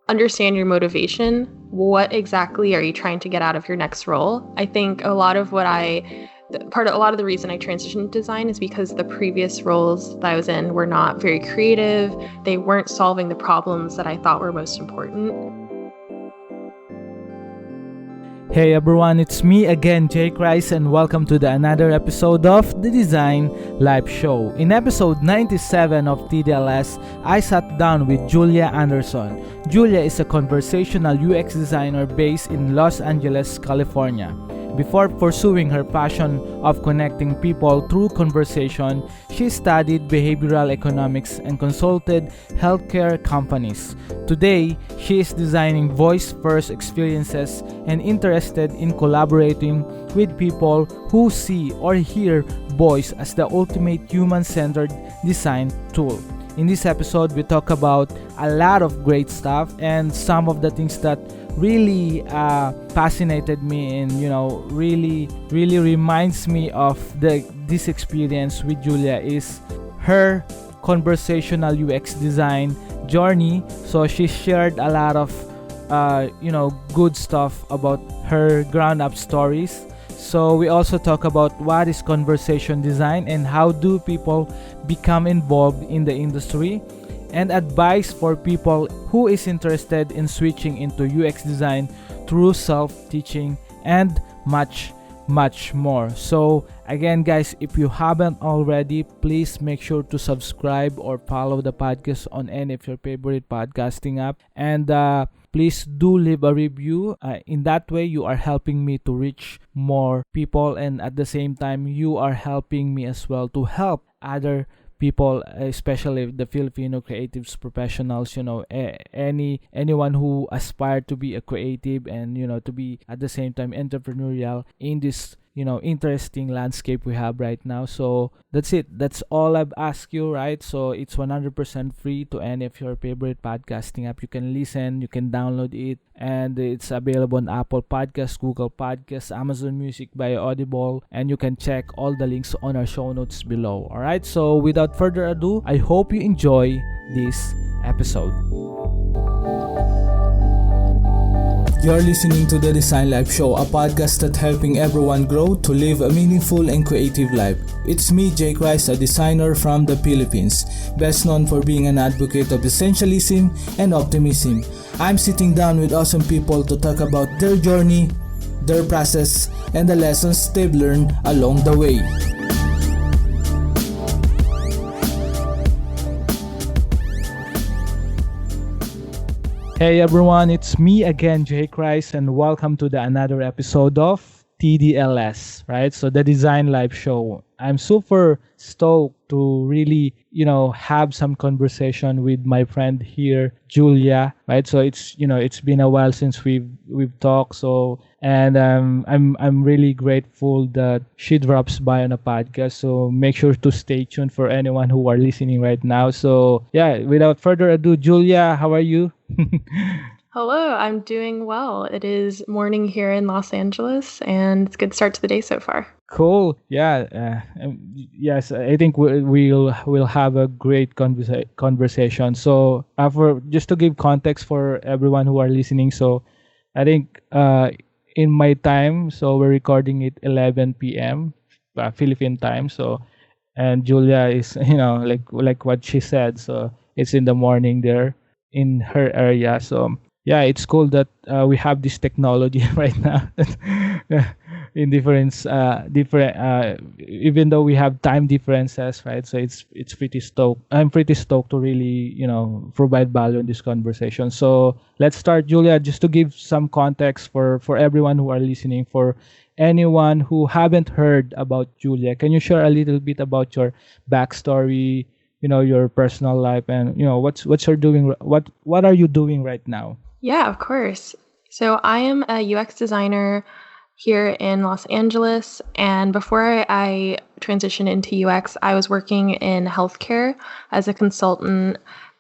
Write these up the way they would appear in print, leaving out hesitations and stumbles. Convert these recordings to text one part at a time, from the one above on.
understand your motivation. What exactly are you trying to get out of your next role? I think a lot of the reason I transitioned to design is because the previous roles that I was in were not very creative. They weren't solving the problems that I thought were most important. Hey everyone, it's me again, Jake Rice, and welcome to another episode of the Design Live Show. In episode 97 of TDLS, I sat down with Julia Anderson. Julia is a conversational UX designer based in Los Angeles, California. Before pursuing her passion of connecting people through conversation, she studied behavioral economics and consulted healthcare companies. Today, she is designing voice-first experiences and interested in collaborating with people who see or hear voice as the ultimate human-centered design tool. In this episode, we talk about a lot of great stuff, and some of the things that really fascinated me and really reminds me of this experience with Julia is her conversational UX design journey. So she shared a lot of good stuff about her ground up stories. So we also talk about what is conversation design and how do people become involved in the industry, and advice for people who is interested in switching into UX design through self-teaching, and much more. So again guys, if you haven't already, please make sure to subscribe or follow the podcast on any of your favorite podcasting app, and please do leave a review. In that way you are helping me to reach more people, and at the same time you are helping me as well to help other people, especially the Filipino creatives professionals, anyone who aspire to be a creative and to be at the same time entrepreneurial in this interesting landscape we have right now. So that's it. That's all I've asked you, right? So it's 100% free to any of your favorite podcasting app. You can listen, you can download it, and it's available on Apple Podcasts, Google Podcasts, Amazon Music by Audible, and you can check all the links on our show notes below. All right. So without further ado, I hope you enjoy this episode. You're listening to the Design Life Show, a podcast that's helping everyone grow to live a meaningful and creative life. It's me, Jake Rice, a designer from the Philippines, best known for being an advocate of essentialism and optimism. I'm sitting down with awesome people to talk about their journey, their process, and the lessons they've learned along the way. Hey everyone, it's me again, Jake Rice, and welcome to another episode of TDLS, right? So the Design Live Show. I'm super stoked to really, have some conversation with my friend here, Julia, right? So it's been a while since we've talked. So and I'm really grateful that she drops by on a podcast. So make sure to stay tuned for anyone who are listening right now. So yeah, without further ado, Julia, how are you? Hello, I'm doing well. It is morning here in Los Angeles, and it's a good start to the day so far. Cool. Yeah. Yes, I think we'll have a great conversation. So, for just to give context for everyone who are listening, so I think in my time, so we're recording it 11 p.m. Philippine time. So, and Julia is like what she said. So it's in the morning there in her area. So yeah, it's cool that we have this technology right now in different even though we have time differences, right? So it's pretty stoked. I'm pretty stoked to really provide value in this conversation. So let's start, Julia, just to give some context for everyone who are listening, for anyone who haven't heard about Julia. Can you share a little bit about your backstory, your personal life, and what are you doing right now? Yeah, of course. So I am a UX designer here in Los Angeles, and before I transitioned into UX, I was working in healthcare as a consultant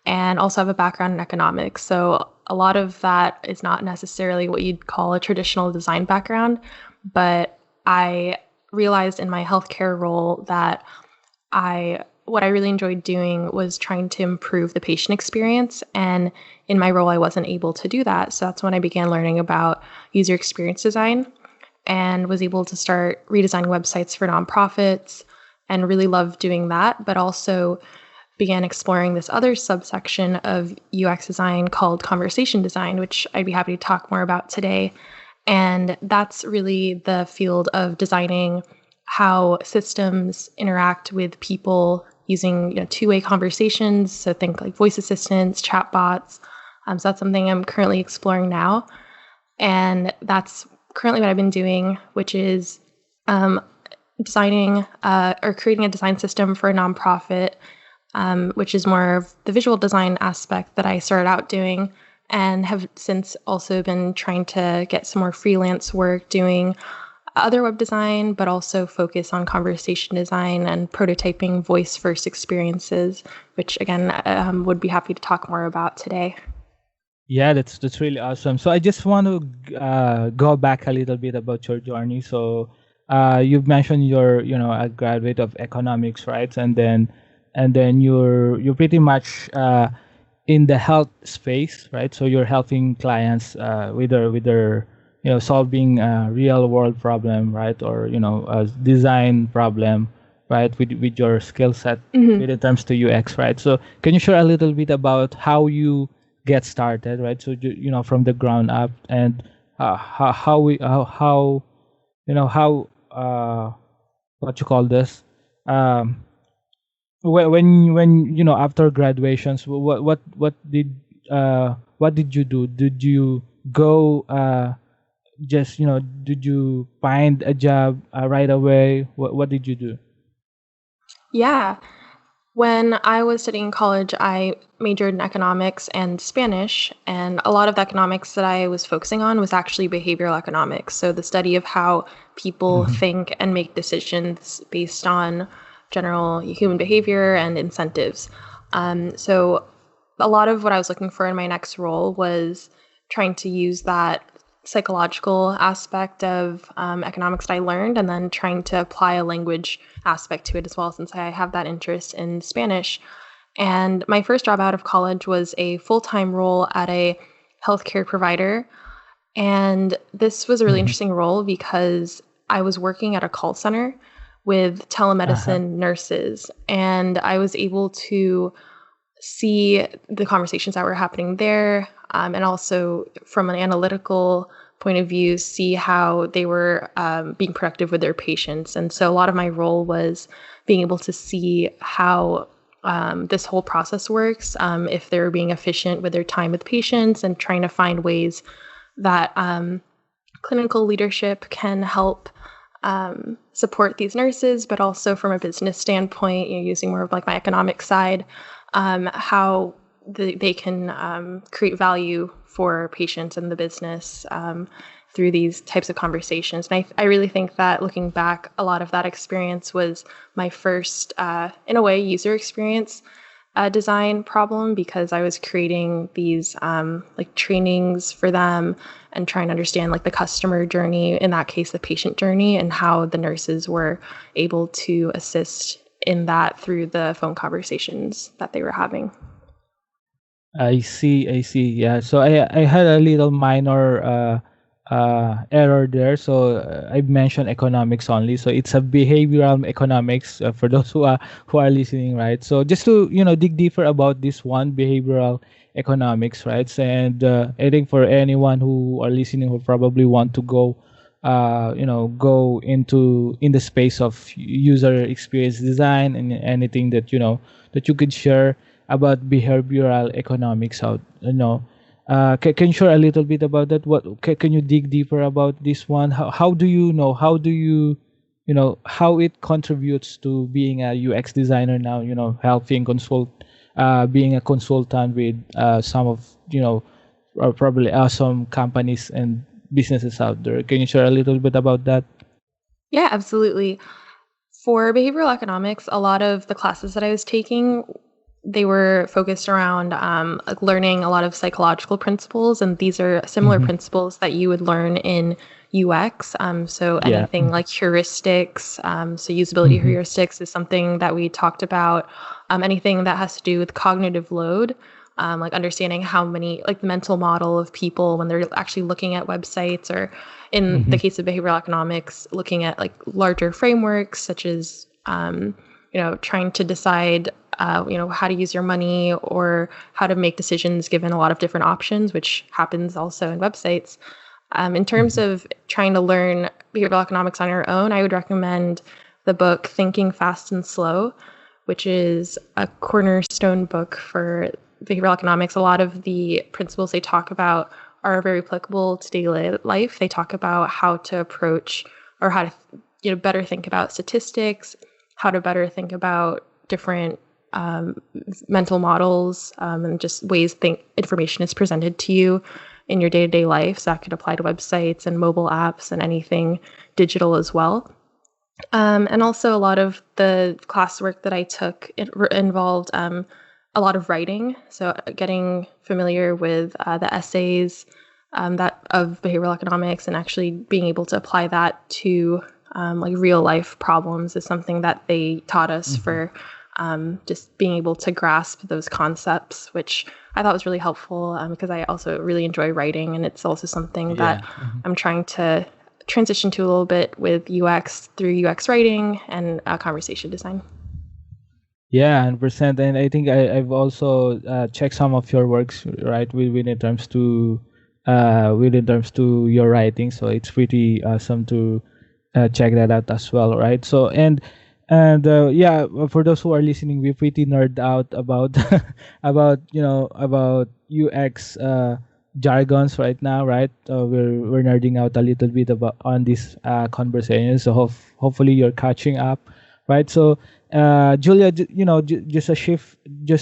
and also have a background in economics. So a lot of that is not necessarily what you'd call a traditional design background, but I realized in my healthcare role that I what I really enjoyed doing was trying to improve the patient experience. And in my role, I wasn't able to do that. So that's when I began learning about user experience design and was able to start redesigning websites for nonprofits and really loved doing that, but also began exploring this other subsection of UX design called conversation design, which I'd be happy to talk more about today. And that's really the field of designing how systems interact with people using two-way conversations. So think like voice assistants, chatbots. So that's something I'm currently exploring now. And that's currently what I've been doing, which is designing or creating a design system for a nonprofit, which is more of the visual design aspect that I started out doing, and have since also been trying to get some more freelance work doing other web design, but also focus on conversation design and prototyping voice first experiences, which again, would be happy to talk more about today. Yeah, that's really awesome. So I just want to go back a little bit about your journey. So you've mentioned you're a graduate of economics, right? And then you're pretty much in the health space, right? So you're helping clients with their solving a real world problem, right? Or a design problem, right? With your skill set when it comes to UX, right? So can you share a little bit about how you get started, right? So from the ground up, and how what you call this, when after graduations, what did you do? Did you go just did you find a job right away? What did you do? Yeah. When I was studying in college, I majored in economics and Spanish, and a lot of the economics that I was focusing on was actually behavioral economics. So the study of how people think and make decisions based on general human behavior and incentives. So a lot of what I was looking for in my next role was trying to use that psychological aspect of economics that I learned, and then trying to apply a language aspect to it as well, since I have that interest in Spanish. And my first job out of college was a full-time role at a healthcare provider. And this was a really interesting role because I was working at a call center with telemedicine nurses, and I was able to see the conversations that were happening there, and also from an analytical point of view, see how they were being productive with their patients. And so a lot of my role was being able to see how this whole process works, if they're being efficient with their time with patients, and trying to find ways that clinical leadership can help support these nurses, but also from a business standpoint, using more of like my economic side, how they can create value for patients and the business through these types of conversations. And I really think that looking back, a lot of that experience was my first, in a way, user experience design problem, because I was creating these like trainings for them and trying to understand like the customer journey, in that case, the patient journey, and how the nurses were able to assist in that through the phone conversations that they were having. I see. Yeah. So I had a little minor error there. So I mentioned economics only. So it's a behavioral economics for those who are listening, right? So just to dig deeper about this one, behavioral economics, right? And I think for anyone who are listening who probably want to go go in the space of user experience design, and anything that that you could share about behavioral economics out can you share a little bit about that? What can you dig deeper about this one? How do you how it contributes to being a UX designer now, helping being a consultant with some of probably awesome companies and businesses out there. Can you share a little bit about that? Yeah, absolutely. For behavioral economics, a lot of the classes that I was taking they were focused around like learning a lot of psychological principles, and these are similar principles that you would learn in UX. So Yeah. anything like heuristics, so usability heuristics is something that we talked about. Anything that has to do with cognitive load, like understanding how many, like the mental model of people when they're actually looking at websites, or in the case of behavioral economics, looking at like larger frameworks such as, trying to decide, how to use your money or how to make decisions given a lot of different options, which happens also in websites. In terms of trying to learn behavioral economics on your own, I would recommend the book Thinking Fast and Slow, which is a cornerstone book for behavioral economics. A lot of the principles they talk about are very applicable to daily life. They talk about how to approach, or how to better think about statistics, how to better think about different mental models, and just ways information is presented to you in your day-to-day life. So that could apply to websites and mobile apps and anything digital as well. And also a lot of the classwork that I took involved a lot of writing. So getting familiar with the essays that of behavioral economics, and actually being able to apply that to like real life problems is something that they taught us for just being able to grasp those concepts, which I thought was really helpful, because I also really enjoy writing, and it's also something that I'm trying to transition to a little bit with UX through UX writing and conversation design. Yeah, 100%. And I think I've also checked some of your works, right, with in terms to your writing. So it's pretty awesome to check that out as well, right? So yeah, for those who are listening, we pretty nerd out about about UX jargons right now, right? We're nerding out a little bit about on this conversation. So hopefully you're catching up, right? So Julia, just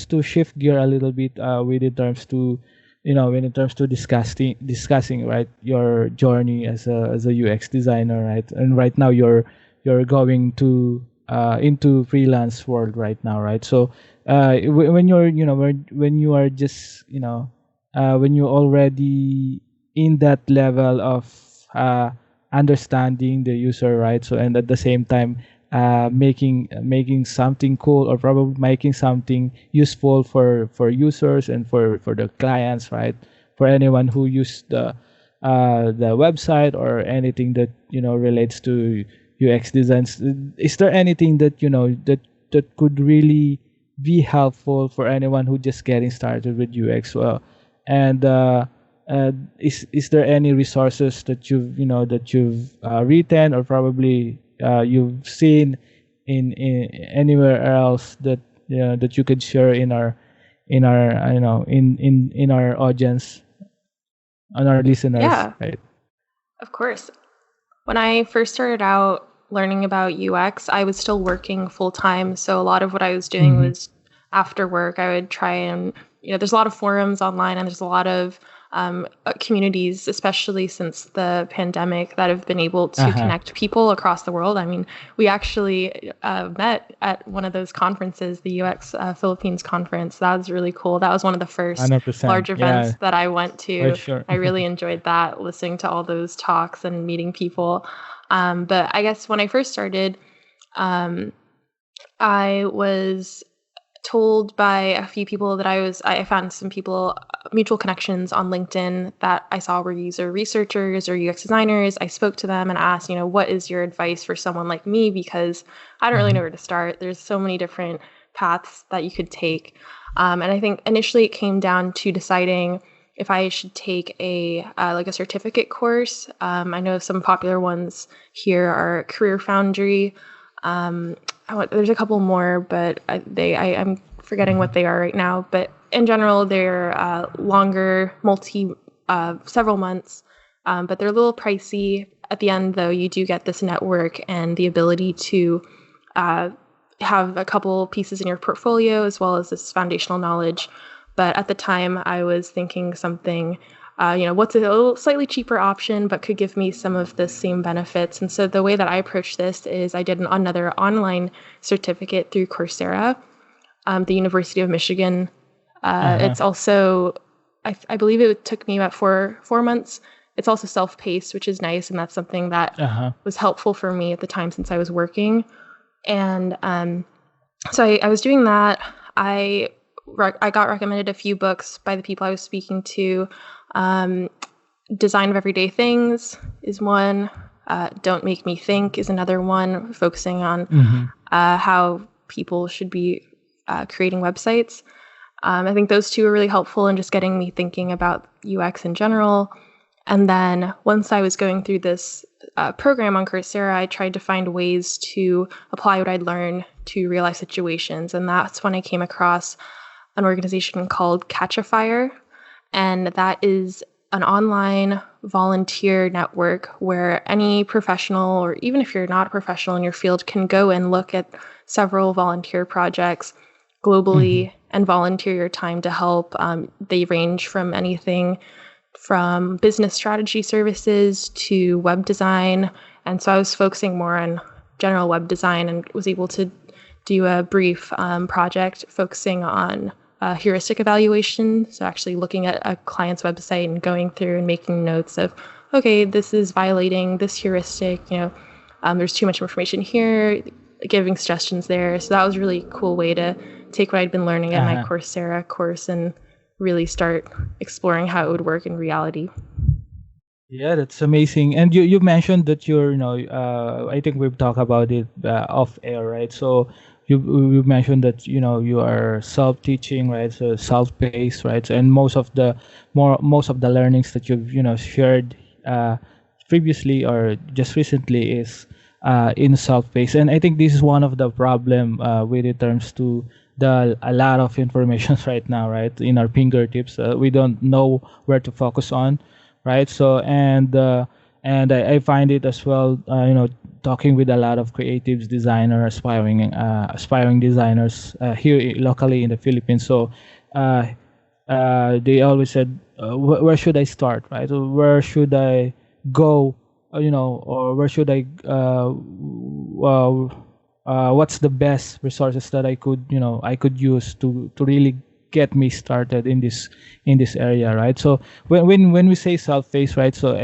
to shift gear a little bit with in terms to when it comes to discussing right, your journey as a UX designer, right? And right now you're going to into freelance world right now, right? So when you're when you are just when you're already in that level of understanding the user, right? So, and at the same time making something cool, or probably making something useful for users and for the clients, right? For anyone who use the website or anything that relates to UX designs. Is there anything that that could really be helpful for anyone who just getting started with UX? Well, and is there any resources that you've written, or probably you've seen in anywhere else that that you could share in our in our audience, on our listeners? Yeah, right? of course. When I first started out learning about UX, I was still working full time. So a lot of what I was doing was after work, I would try and, there's a lot of forums online, and there's a lot of communities, especially since the pandemic, that have been able to connect people across the world. I mean, we actually met at one of those conferences, the UX Philippines conference. That was really cool. That was one of the first 100%, large events that I went to. for sure. I really enjoyed that, listening to all those talks and meeting people. But I guess when I first started, I was told by a few people that I found some people, mutual connections on LinkedIn that I saw were user researchers or UX designers. I spoke to them and asked, what is your advice for someone like me? Because I don't really know where to start. There's so many different paths that you could take. And I think initially it came down to deciding if I should take a certificate course. I know some popular ones here are Career Foundry. There's a couple more, but I'm forgetting what they are right now. But in general, they're longer, several months, but they're a little pricey. At the end, though, you do get this network and the ability to have a couple pieces in your portfolio, as well as this foundational knowledge. But at the time, I was thinking something, what's a little slightly cheaper option, but could give me some of the same benefits. And so the way that I approached this is I did another online certificate through Coursera. the University of Michigan. Uh-huh. It's also, I believe it took me about four months. It's also self-paced, which is nice, and that's something that Uh-huh. was helpful for me at the time since I was working. And so I was doing that. I got recommended a few books by the people I was speaking to. Design of Everyday Things is one. Don't Make Me Think is another one, focusing on how people should be creating websites. I think those two are really helpful in just getting me thinking about UX in general. And then once I was going through this program on Coursera, I tried to find ways to apply what I'd learned to real life situations. And that's when I came across an organization called Catch a Fire. And that is an online volunteer network where any professional, or even if you're not a professional in your field, can go and look at several volunteer projects globally and volunteer your time to help. They range from anything from business strategy services to web design. And so I was focusing more on general web design and was able to do a brief project focusing on heuristic evaluation. So actually looking at a client's website and going through and making notes of, okay, this is violating this heuristic, there's too much information here, giving suggestions there. So that was a really cool way to take what I'd been learning at my Coursera course and really start exploring how it would work in reality. Yeah, that's amazing. And you mentioned that you're, I think we've talked about it off air, right? So you mentioned that you are self-teaching, right? So self-paced, right? And most of the learnings that you've shared previously or just recently is in self-paced. And I think this is one of the problem with it terms to a lot of information right now, right, in our fingertips. We don't know where to focus on, right? So and I find it as well, talking with a lot of creatives, designers, aspiring designers here locally in the Philippines. So they always said, where should I start, right? So where should I go, or where should I what's the best resources that I could use to really get me started in this area, right? So when we say self-paced, right? So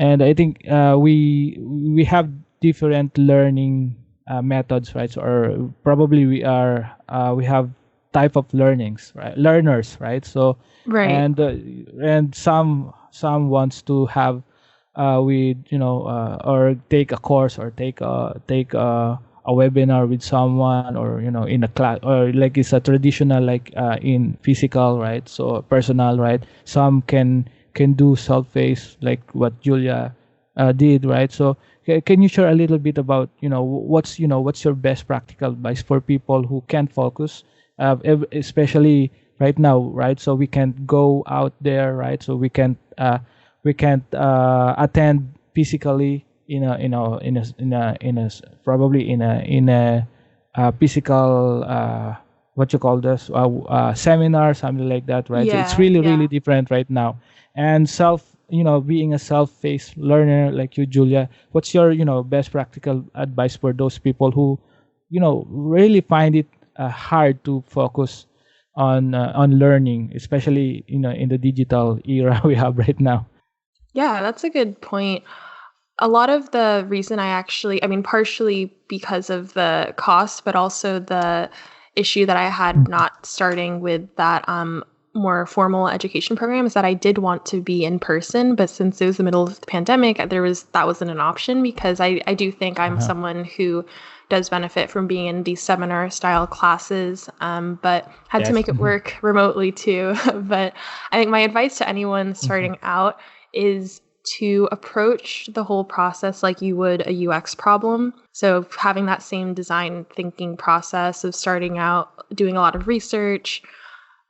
and I think we have different learning methods, right? So, or probably we have type of learners, right? So Right. and some wants to have with or take a course or take a webinar with someone, or in a class, or like it's a traditional, like in physical, right? So personal, right? Some can do self-paced, like what Julia did, right? So can you share a little bit about what's your best practical advice for people who can't focus, especially right now, right? So we can't go out there, right? So we can't attend physically probably in a physical what you call this seminar, something like that, right? So it's really different right now. And being a self-paced learner like you, Julia, what's your best practical advice for those people who really find it hard to focus on learning, especially in the digital era we have right now? Yeah, that's a good point. A lot of the reason partially because of the cost, but also the issue that I had not starting with that more formal education program is that I did want to be in person, but since it was the middle of the pandemic, that wasn't an option, because I do think I'm someone who does benefit from being in these seminar style classes, but had to make it work remotely too. But I think my advice to anyone starting out is to approach the whole process like you would a UX problem. So having that same design thinking process of starting out, doing a lot of research,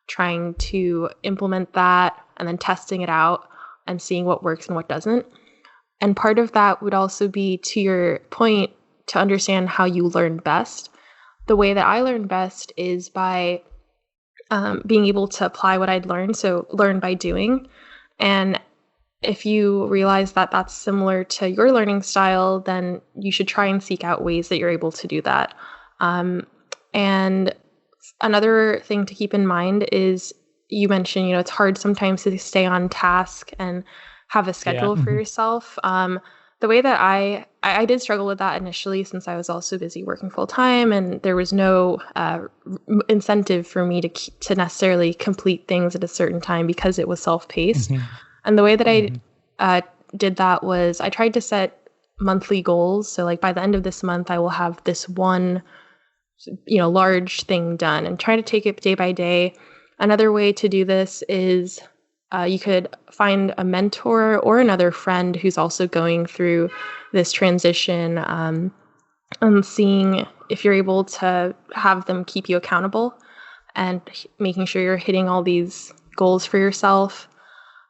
trying to implement that, and then testing it out and seeing what works and what doesn't. And part of that would also be, to your point, to understand how you learn best. The way that I learn best is by being able to apply what I'd learned, so learn by doing. And if you realize that that's similar to your learning style, then you should try and seek out ways that you're able to do that. And Another thing to keep in mind is you mentioned, it's hard sometimes to stay on task and have a Yeah. schedule for yourself. The way that I did struggle with that initially, since I was also busy working full time, and there was no incentive for me to necessarily complete things at a certain time because it was self-paced. Mhm. And the way that I did that was I tried to set monthly goals. So like by the end of this month, I will have this one large thing done, and try to take it day by day. Another way to do this is you could find a mentor or another friend who's also going through this transition, and seeing if you're able to have them keep you accountable and making sure you're hitting all these goals for yourself.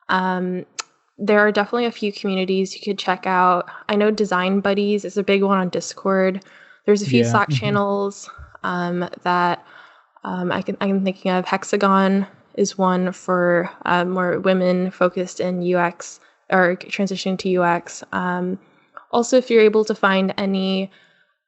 There are definitely a few communities you could check out. I know Design Buddies is a big one on Discord. There's a few Yeah. Slack channels that I'm thinking of. Hexagon is one for more women focused in UX or transitioning to UX. Also, if you're able to find any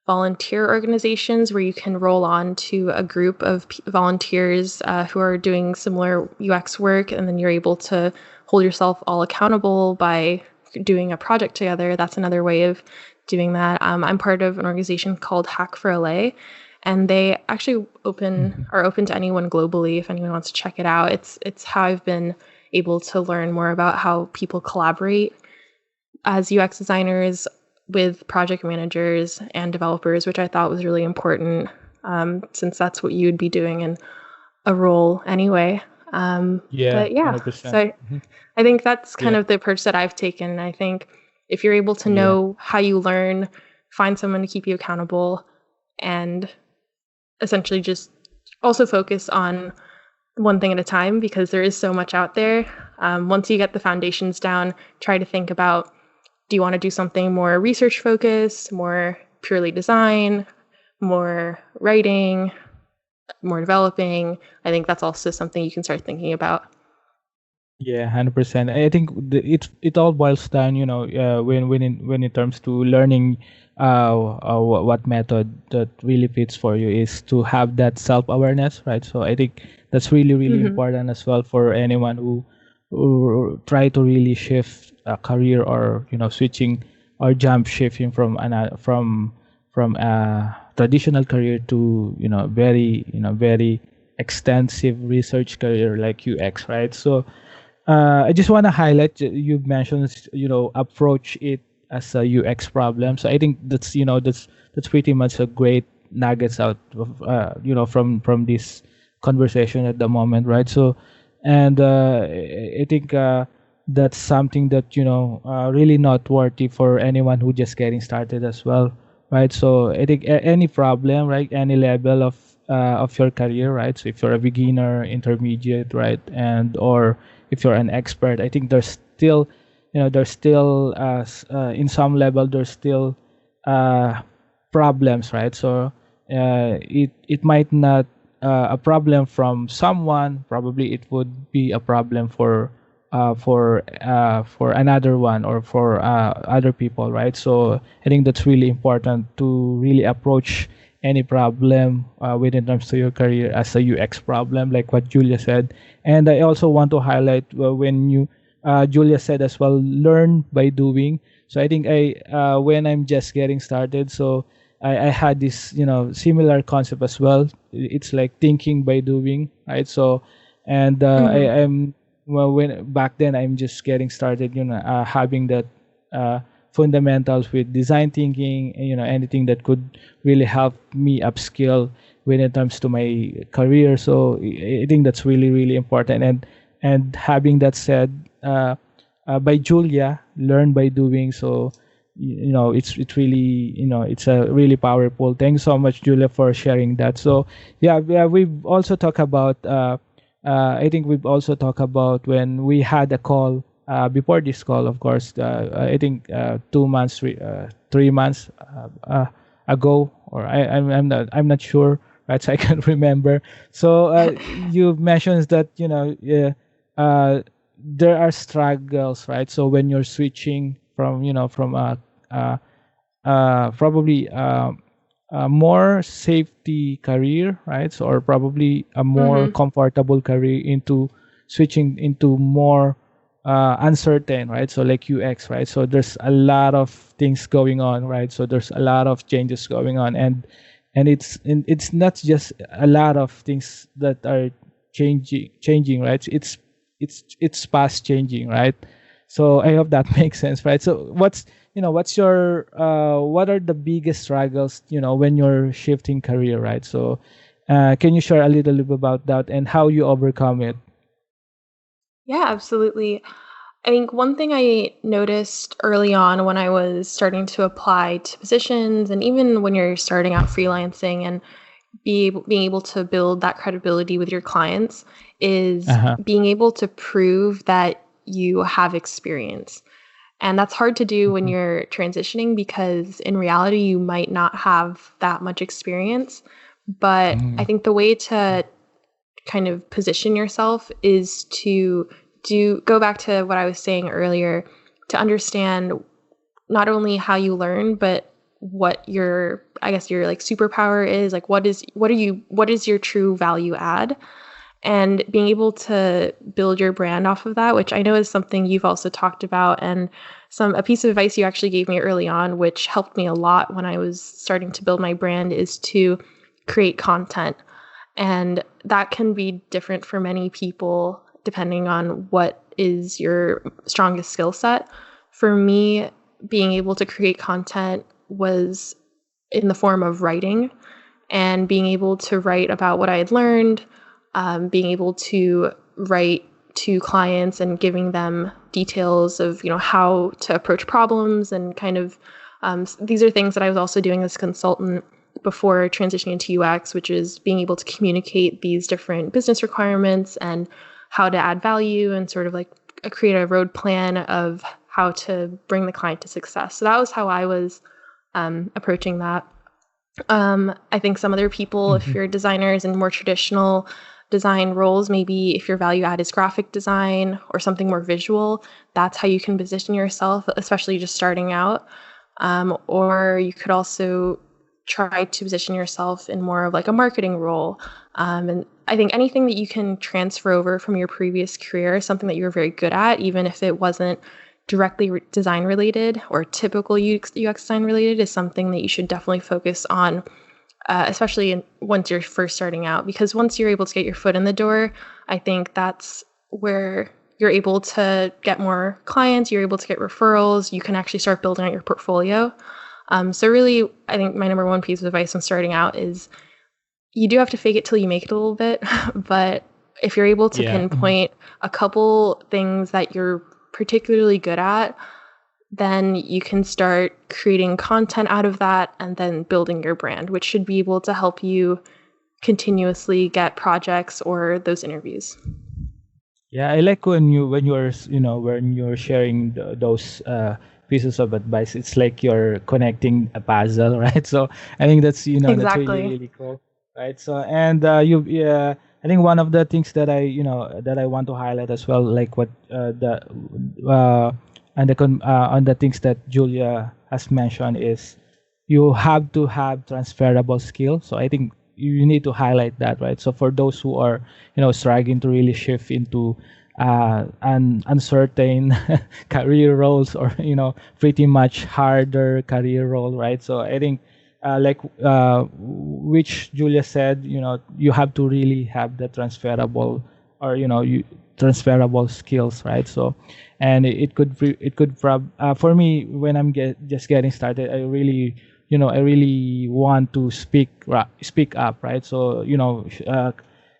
volunteer organizations where you can roll on to a group of volunteers who are doing similar UX work, and then you're able to hold yourself all accountable by doing a project together. That's another way of doing that. I'm part of an organization called Hack for LA, and they actually are open to anyone globally if anyone wants to check it out. It's how I've been able to learn more about how people collaborate as UX designers with project managers and developers, which I thought was really important, since that's what you'd be doing in a role anyway. Yeah. But yeah, 100%. so I think that's kind Yeah. of the approach that I've taken. I think if you're able to Yeah. know how you learn, find someone to keep you accountable, and essentially just also focus on one thing at a time, because there is so much out there. Once you get the foundations down, try to think about, do you want to do something more research focused, more purely design, more writing, more developing? I think that's also something you can start thinking about. Yeah, 100%. I think it all boils down, when in terms to learning, what method that really fits for you is to have that self awareness, right? So I think that's really really important as well for anyone who try to really shift a career, or switching or jump shifting from a traditional career to very extensive research career like UX, right? So I just want to highlight, you mentioned, approach it as a UX problem. So I think that's pretty much a great nuggets out of from this conversation at the moment, right? So, and I think that's something that really noteworthy for anyone who just getting started as well, right? So I think any problem, right, any level of your career, right? So if you're a beginner, intermediate, right, and or if you're an expert, I think there's still in some level there's still problems, right? So it might not a problem from someone, probably it would be a problem for another one, or for other people, right? So I think that's really important to really approach any problem within terms to your career as a UX problem, like what Julia said. And I also want to highlight when Julia said as well, learn by doing. So I think when I'm just getting started, so I had this similar concept as well. It's like thinking by doing, right? So, and I'm when back then I'm just getting started, having that fundamentals with design thinking, and anything that could really help me upskill when it comes to my career. So I think that's really really important. And having that said, by Julia, learn by doing. So it's really it's a really powerful. Thanks so much, Julia, for sharing that. So yeah, we've also talked about I think we've also talked about when we had a call before this call, of course, I think 2 months, 3 months ago, or I'm not sure, right? So I can't remember. So you mentioned that there are struggles, right? So when you're switching from probably a more safety career, right? So, or probably a more Mm-hmm. comfortable career into switching into more uncertain, right? So like UX, right? So there's a lot of things going on, right? So there's a lot of changes going on, and it's not just a lot of things that are changing, right? It's fast changing, right? So I hope that makes sense, right? So what's your what are the biggest struggles, when you're shifting career, right? So can you share a little bit about that and how you overcome it? Yeah, absolutely. I think one thing I noticed early on when I was starting to apply to positions, and even when you're starting out freelancing and being able to build that credibility with your clients, is Uh-huh. being able to prove that you have experience. And that's hard to do when Mhm. you're transitioning because in reality, you might not have that much experience. But I Mhm. think the way to kind of position yourself is to go back to what I was saying earlier, to understand not only how you learn, but what your, I guess, your like superpower is, like what is your true value add, and being able to build your brand off of that, which I know is something you've also talked about, and a piece of advice you actually gave me early on, which helped me a lot when I was starting to build my brand, is to create content. And that can be different for many people depending on what is your strongest skill set. For me, being able to create content was in the form of writing, and being able to write about what I had learned, being able to write to clients and giving them details of how to approach problems, and kind of these are things that I was also doing as a consultant before transitioning into UX, which is being able to communicate these different business requirements and how to add value, and sort of like create a road plan of how to bring the client to success. So that was how I was approaching that. I think some other people, if Mhm. you're designers in more traditional design roles, maybe if your value add is graphic design or something more visual, that's how you can position yourself, especially just starting out. Or you could also try to position yourself in more of like a marketing role. And I think anything that you can transfer over from your previous career, something that you were very good at, even if it wasn't directly design related or typical UX design related, is something that you should definitely focus on, especially once you're first starting out. Because once you're able to get your foot in the door, I think that's where you're able to get more clients, you're able to get referrals, you can actually start building out your portfolio. So really, I think my number one piece of advice when starting out is you do have to fake it till you make it a little bit, but if you're able to Yeah. Mhm. pinpoint a couple things that you're particularly good at, then you can start creating content out of that and then building your brand, which should be able to help you continuously get projects or those interviews. Yeah, I like when you're when you're sharing those pieces of advice. It's like you're connecting a puzzle, right? So I think that's really Exactly. really cool, right? So and you yeah, I think one of the things that that I want to highlight as well, like what the on the things that Julia has mentioned, is you have to have transferable skills. So I think you need to highlight that, right? So for those who are struggling to really shift into an uncertain career roles, or pretty much harder career role, right? So I think like which Julia said, you have to really have the transferable, or transferable skills, right? So and it could for me, when I'm just getting started, I really want to speak up, right? So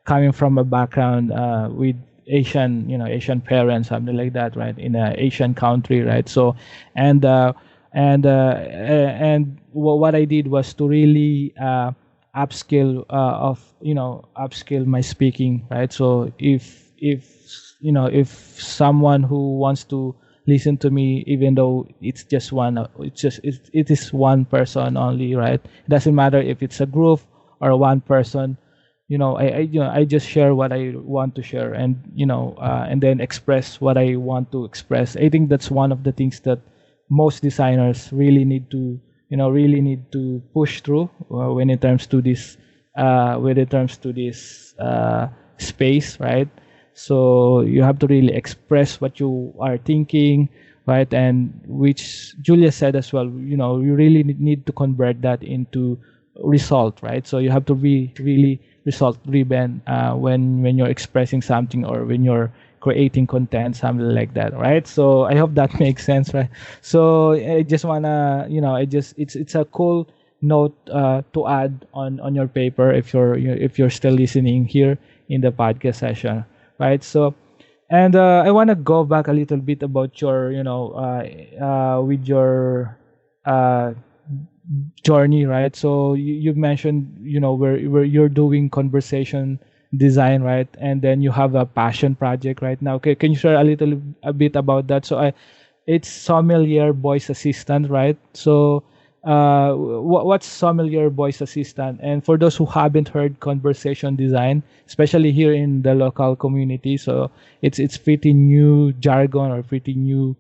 coming from a background with Asian parents, something like that, right, in a Asian country, right? So and what I did was to really upskill my speaking, right? So if someone who wants to listen to me, even though it's just it is one person only, right? It doesn't matter if it's a group or one person. I just share what I want to share, and and then express what I want to express. I think that's one of the things that most designers really need to really need to push through when it comes to this space, right? So you have to really express what you are thinking, right? And which Julia said as well, you really need to convert that into result, right? So you have to be really result driven when you're expressing something or when you're creating content, something like that, right? So I hope that makes sense, right? So I just wanna, it's a cool note to add on your paper if you're still listening here in the podcast session, right? So, and I wanna go back a little bit about your, with your journey, right? So you mentioned, where you're doing conversation design, right? And then you have a passion project right now. Okay, can you share a bit about that? So it's sommelier voice assistant, right? So what's sommelier voice assistant? And for those who haven't heard conversation design, especially here in the local community, so it's pretty new jargon or pretty new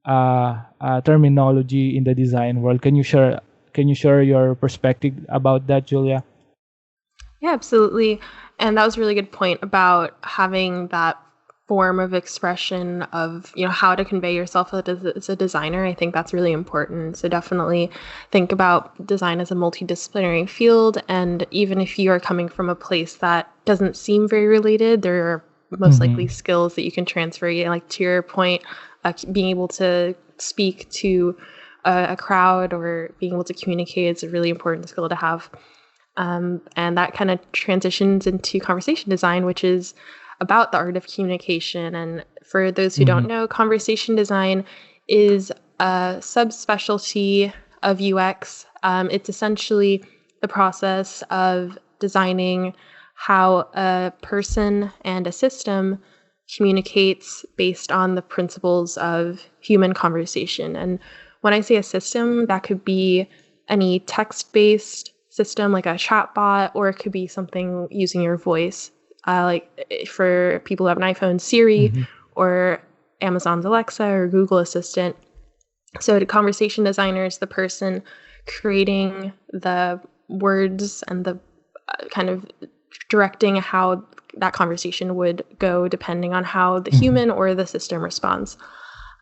terminology in the design world. Can you share your perspective about that, Julia? Yeah, absolutely. And that was a really good point about having that form of expression of, how to convey yourself as a designer. I think that's really important. So definitely think about design as a multidisciplinary field. And even if you are coming from a place that doesn't seem very related, there are most likely skills that you can transfer. Like to your point, being able to speak to a crowd or being able to communicate is a really important skill to have. And that kind of transitions into conversation design, which is about the art of communication. And for those who don't know, conversation design is a subspecialty of UX. It's essentially the process of designing how a person and a system communicates based on the principles of human conversation. And when I say a system, that could be any text-based system like a chatbot, or it could be something using your voice. Like for people who have an iPhone, Siri, or Amazon's Alexa or Google Assistant. So the conversation designer is the person creating the words and the kind of directing how that conversation would go depending on how the human or the system responds.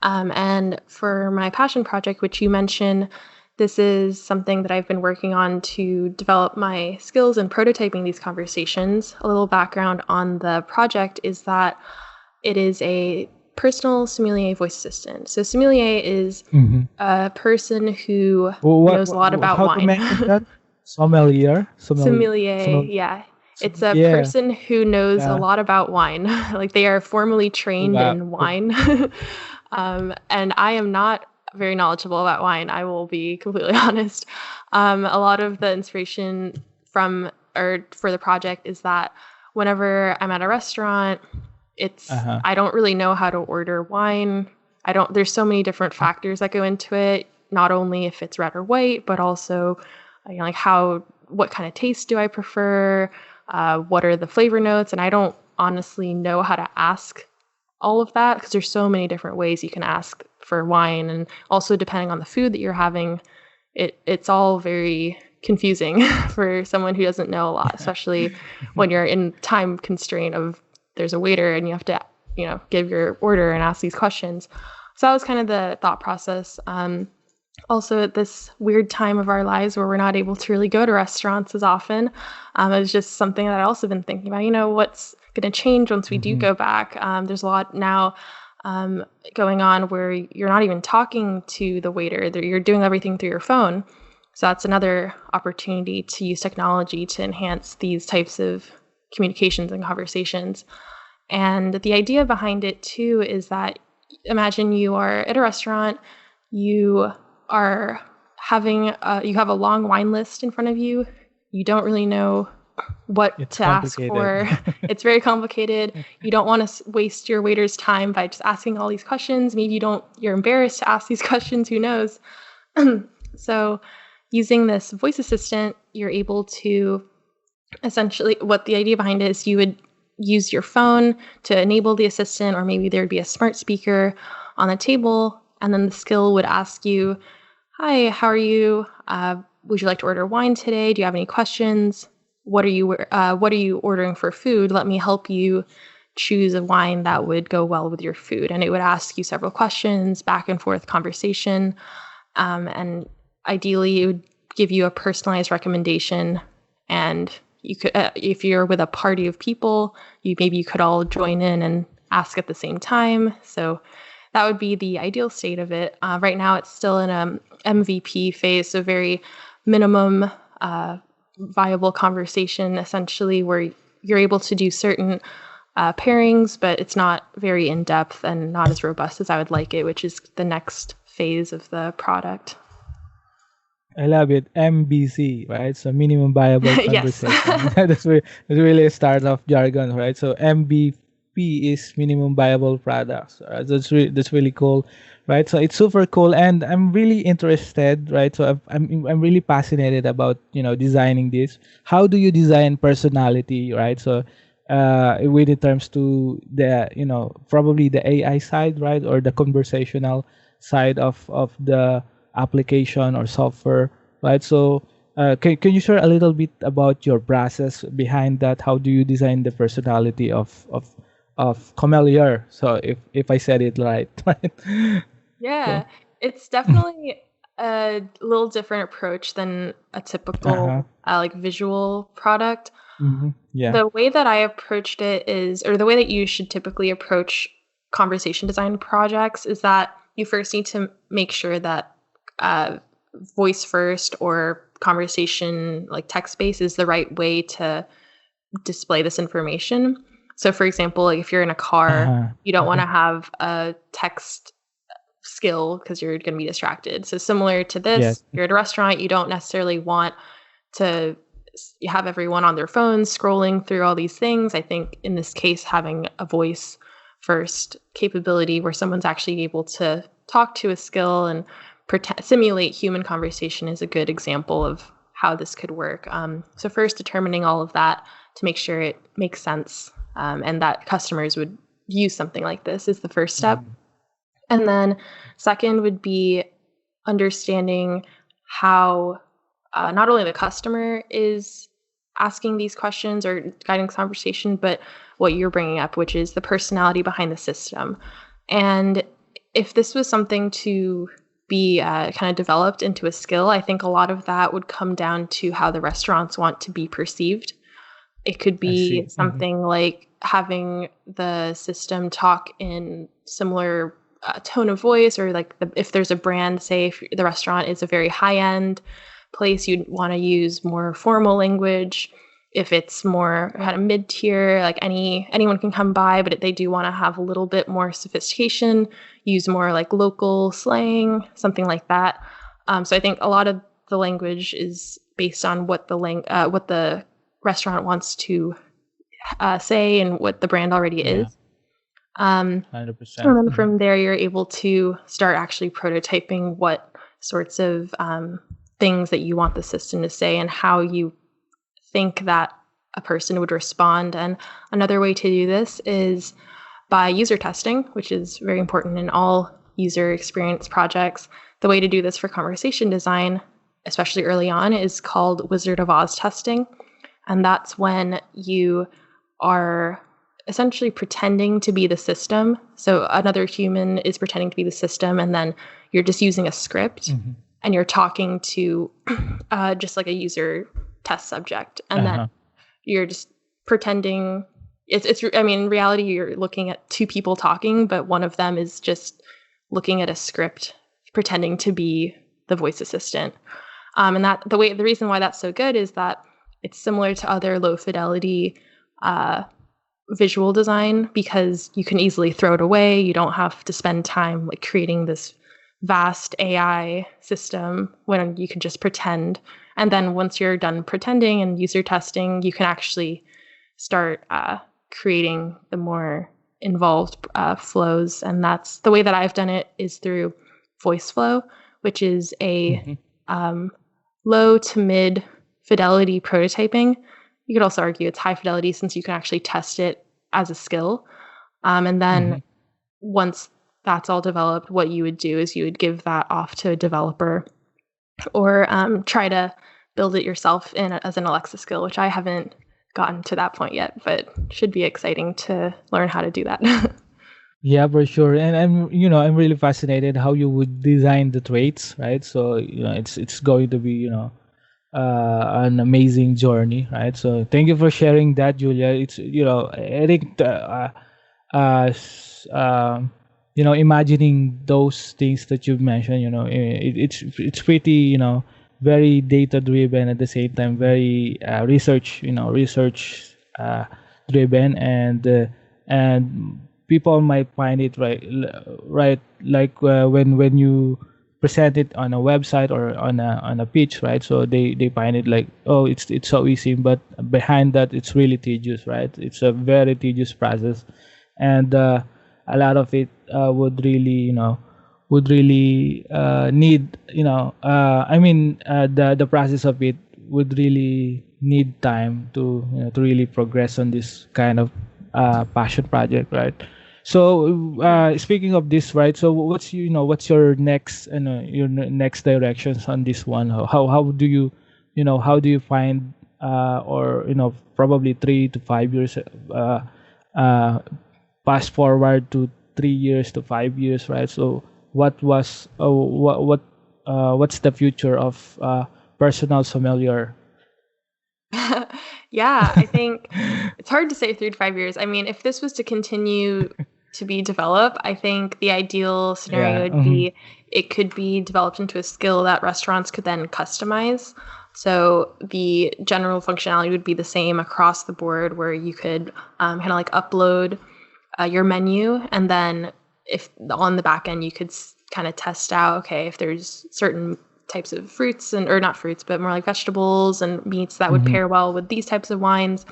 And for my passion project, which you mentioned, this is something that I've been working on to develop my skills in prototyping these conversations. A little background on the project is that it is a personal sommelier voice assistant. So sommelier is a person who knows a lot about how wine. To mention that? Sommelier? Sommelier, yeah. It's a person who knows a lot about wine. Like they are formally trained in wine. And I am not very knowledgeable about wine, I will be completely honest. A lot of the inspiration for the project is that whenever I'm at a restaurant, I don't really know how to order wine. There's so many different factors that go into it, not only if it's red or white, but also like what kind of taste do I prefer? What are the flavor notes? And I don't honestly know how to ask all of that because there's so many different ways you can ask for wine, and also depending on the food that you're having, it's all very confusing for someone who doesn't know a lot, especially when you're in time constraint of there's a waiter and you have to give your order and ask these questions. So that was kind of the thought process. Also at this weird time of our lives where we're not able to really go to restaurants as often, it was just something that I also been thinking about, what's going to change once we do go back. There's a lot now going on where you're not even talking to the waiter, you're doing everything through your phone. So that's another opportunity to use technology to enhance these types of communications and conversations. And the idea behind it too is that imagine you are at a restaurant, you are you have a long wine list in front of you. You don't really know what to ask for. It's very complicated. You don't want to waste your waiter's time by just asking all these questions. Maybe you're embarrassed to ask these questions, who knows? So using this voice assistant, you're able to essentially, what the idea behind it is you would use your phone to enable the assistant, or maybe there'd be a smart speaker on the table, and then the skill would ask you, Hi, how are you? Would you like to order wine today? Do you have any questions? What are you ordering for food? Let me help you choose a wine that would go well with your food. And it would ask you several questions, back and forth conversation, and ideally it would give you a personalized recommendation. And you could, if you're with a party of people, you could all join in and ask at the same time. So that would be the ideal state of it. Right now, it's still in a MVP phase, so very minimum viable conversation, essentially, where you're able to do certain pairings, but it's not very in depth and not as robust as I would like it, which is the next phase of the product. I love it. MBC, right? So minimum viable Yes. conversation. That's really a startup jargon, right? So MVP is minimum viable products. That's really cool, right? So it's super cool, and I'm really interested, right? So I'm really fascinated about designing this. How do you design personality, right? So with it terms to the probably the AI side, right, or the conversational side of the application or software, right? So can you share a little bit about your process behind that? How do you design the personality of Camelier? So if I said it right, right? Yeah, So, it's definitely a little different approach than a uh-huh. typical like visual product. Yeah. The way that I approached it is, or the way that you should typically approach conversation design projects is that you first need to make sure that uh, voice first or conversation like text based is the right way to display this information. So, for example, like if you're in a car, Uh-huh. you don't want Uh-huh. to have a text skill because you're going to be distracted. So, similar to this, Yes. you're at a restaurant, you don't necessarily want to you have everyone on their phones scrolling through all these things. I think in this case, having a voice first capability where someone's actually able to talk to a skill and simulate human conversation is a good example of how this could work. So first, determining all of that to make sure it makes sense and that customers would use something like this is the first step. Mhm. And then second would be understanding how not only the customer is asking these questions or guiding the conversation, but what you're bringing up, which is the personality behind the system. And if this was something to be kind of developed into a skill, I think a lot of that would come down to how the restaurants want to be perceived. It could I be see. something like having the system talk in similar tone of voice, or like if there's a brand, say if the restaurant is a very high end place, you'd want to use more formal language. If it's more kind of mid tier, like anyone can come by, but they do want to have a little bit more sophistication, use more like local slang, something like that. So I think a lot of the language is based on what the restaurant wants to say and what the brand already Yeah. is. Um, and 100%. then from there, you're able to start actually prototyping what sorts of things that you want the system to say and how you think that a person would respond. And another way to do this is by user testing, which is very important in all user experience projects. The way to do this for conversation design, especially early on, is called Wizard of Oz testing. And that's when you are essentially pretending to be the system. So another human is pretending to be the system, and then you're just using a script Mhm. and you're talking to just like a user test subject. And then Uh-huh. you're just pretending I mean, in reality, you're looking at two people talking, but one of them is just looking at a script, pretending to be the voice assistant. And that the reason why that's so good is that it's similar to other low fidelity uh, visual design because you can easily throw it away. You don't have to spend time like creating this vast AI system when you can just pretend. And then once you're done pretending and user testing, you can actually start creating the more involved flows. And that's the way that I've done it is through voice flow, which is a Mhm. low to mid fidelity prototyping. You could also argue it's high fidelity since you can actually test it as a skill. And then Mhm. once that's all developed, what you would do is you would give that off to a developer or try to build it yourself as an Alexa skill, which I haven't gotten to that point yet, but should be exciting to learn how to do that. Yeah, for sure. And I'm really fascinated how you would design the traits, right? So, it's going to be, an amazing journey, right? So, thank you for sharing that, Julia. It's, I think, imagining those things that you've mentioned, it's pretty, very data driven, at the same time very research driven, and people might find it right, like when you present it on a website or on a pitch, right? So they find it like, oh, it's so easy, but behind that it's really tedious, right? It's a very tedious process, and a lot of it would really need, the process of it would really need time to really progress on this kind of passion project, right? So speaking of this, right? So what's your next, next directions on this one? How do you, how do you find, or probably 3 to 5 years, uh, fast forward to 3 years to 5 years, right? So what's the future of personal sommelier? Yeah, I think it's hard to say 3 to 5 years. I mean, if this was to continue to be developed, I think the ideal scenario Yeah. would be it could be developed into a skill that restaurants could then customize. So the general functionality would be the same across the board, where you could kind of like upload your menu, and then if on the back end you could kind of test out, okay, if there's certain types of fruits or not fruits, but more like vegetables and meats that would pair well with these types of wines.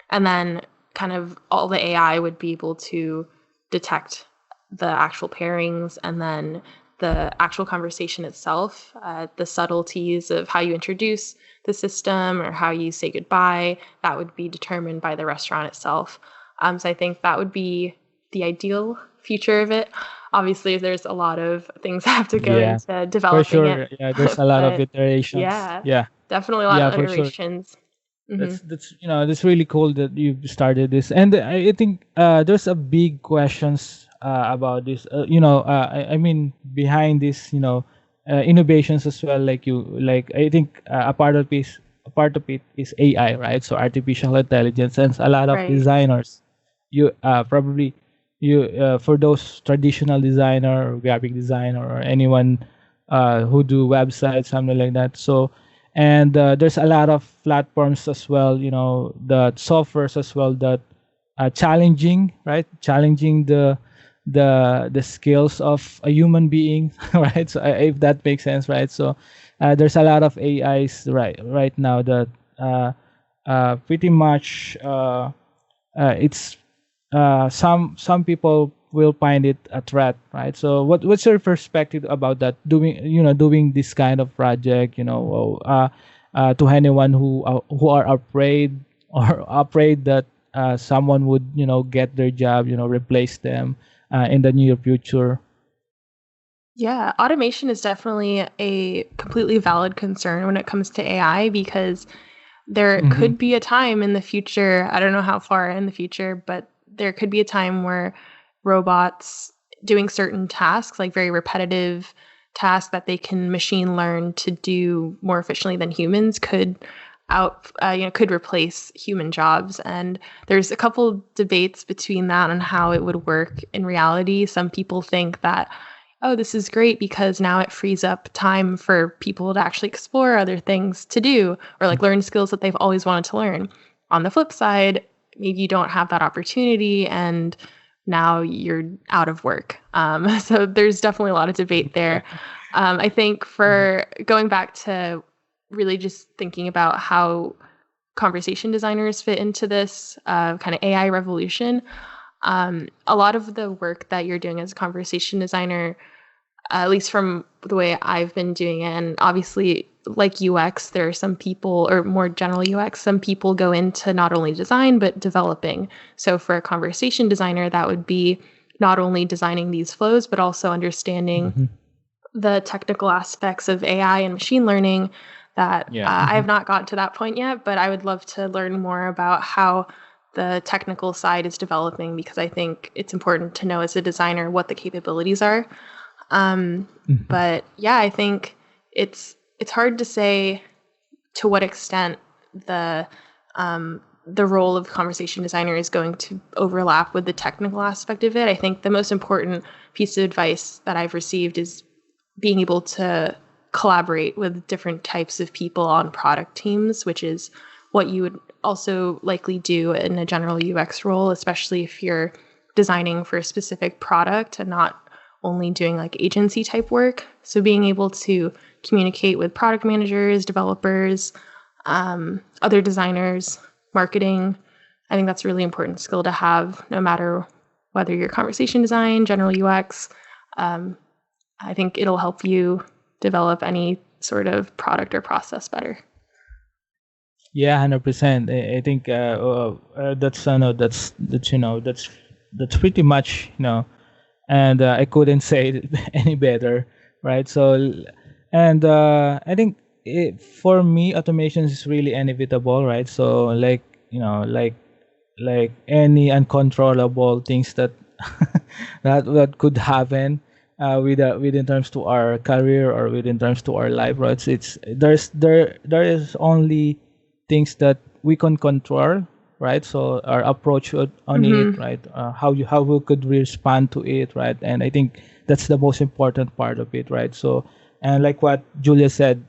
And then kind of all the AI would be able to detect the actual pairings, and then the actual conversation itself, the subtleties of how you introduce the system or how you say goodbye, that would be determined by the restaurant itself. So I think that would be the ideal future of it. Obviously, there's a lot of things that have to go Yeah, into for developing sure. it, Yeah, there's a lot of but iterations. yeah, Yeah, definitely a lot yeah, of for sure. iterations. Hmm. That's really cool that you started this, and I think there's a big questions about this. I mean, behind this, innovations as well. Like I think a part of it is AI, right? So artificial intelligence, and a lot of Right. designers, you probably you for those traditional designer or graphic designer or anyone who do websites, something like that. So, and there's a lot of platforms as well, the softwares as well, that challenging, right? Challenging the skills of a human being, right? So if that makes sense, right? So there's a lot of AIs right now that pretty much it's some people will find it a threat, right? So what's your perspective about that? Doing this kind of project, to anyone who are afraid or afraid that someone would get their job, replace them in the near future. Yeah, automation is definitely a completely valid concern when it comes to AI, because there Mm-hmm. could be a time in the future, I don't know how far in the future, but there could be a time where robots doing certain tasks, like very repetitive tasks that they can machine learn to do more efficiently than humans, could replace human jobs. And there's a couple debates between that and how it would work in reality. Some people think that, oh, this is great because now it frees up time for people to actually explore other things to do, or like learn skills that they've always wanted to learn. On the flip side, maybe you don't have that opportunity and now you're out of work. So there's definitely a lot of debate there. I think for going back to really just thinking about how conversation designers fit into this kind of AI revolution, a lot of the work that you're doing as a conversation designer, at least from the way I've been doing it, and obviously like UX, there are some people, or more general UX, some people go into not only design, but developing. So for a conversation designer, that would be not only designing these flows, but also understanding Mm-hmm. the technical aspects of AI and machine learning that I have not gotten to that point yet, but I would love to learn more about how the technical side is developing, because I think it's important to know as a designer what the capabilities are. But yeah, I think it's hard to say to what extent the role of conversation designer is going to overlap with the technical aspect of it. I think the most important piece of advice that I've received is being able to collaborate with different types of people on product teams, which is what you would also likely do in a general UX role, especially if you're designing for a specific product and not only doing like agency type work. So being able to communicate with product managers, developers, other designers, marketing, I think that's a really important skill to have, no matter whether you're conversation design, general UX. I think it'll help you develop any sort of product or process better. Yeah, 100%. I think that's pretty much, and I couldn't say it any better, right? So, and I think for me, automation is really inevitable, right? So, like any uncontrollable things that that could happen with in terms to our career or with in terms to our life, right? It's there is only things that we can control, right? So our approach on it, right? How we could respond to it, right? And I think that's the most important part of it, right? So, and like what Julia said,